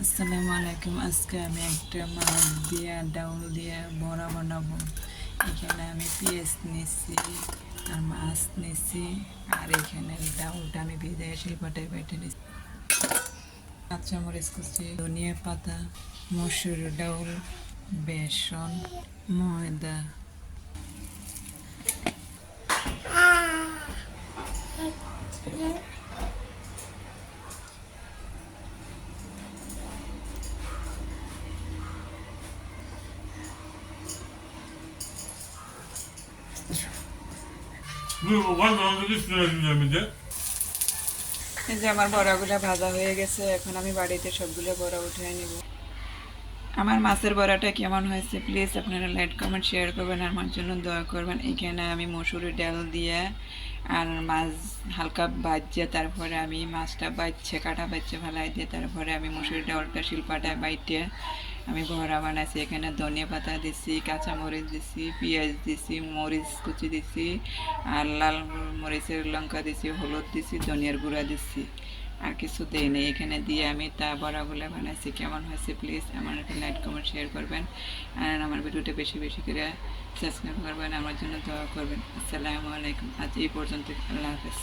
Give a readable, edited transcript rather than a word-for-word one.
আসসালামু আলাইকুম। আজকে আমি একটা মাছ দিয়ে ডাউল দিয়ে বড়া বানাবো। এখানে আমি পেঁয়াজ নিচ্ছি আর মাছ নিচ্ছি, আর এখানে ডাউলটা আমি ভেজে শিলপাটায় বেটে নিচ্ছি। কাঁচামরিচ কুচি, ধনিয়া পাতা, মসুর ডাউল, বেসন, ময়দা। এই যে আমার বড়াগুলো ভাজা হয়ে গেছে, এখন আমি বাড়িতে সবগুলো বড়া উঠিয়ে নিব। আমার মাছের বড়াটা কেমন হয়েছে প্লিজ আপনারা লাইক কমেন্ট শেয়ার করবেন, আমার জন্য দোয়া করবেন। এখানে আমি মসুরি ডাল দিয়ে আর মাছ হালকা বাজছে, তারপরে আমি মাছটা বাজছে কাটা বাজছে ফেলাই দিয়ে, তারপরে আমি মসুরি ডালটা শিলপাটায় বাইটে আমি বড়া বানাইছি। এখানে ধনিয়া পাতা দিছি, কাঁচামরিচ দিছি, পেঁয়াজ দিছি, মরিচ কুচি দিছি, আর লাল মরিচের লঙ্কা দিছি, হলুদ দিছি, ধনিয়ার গুঁড়া দিছি, আর কিছু দেই নেই। এখানে দিয়ে আমি তা বড়াগুলো বানাইছি। কেমন হয়েছে প্লিজ আমার একটা লাইক কমেন্ট শেয়ার করবেন, আর আমার ভিডিওটা বেশি বেশি করে সাবস্ক্রাইব করবেন, আমার জন্য দোয়া করবেন। আসসালামু আলাইকুম। আজ এই পর্যন্ত। আল্লাহ হাফেজ।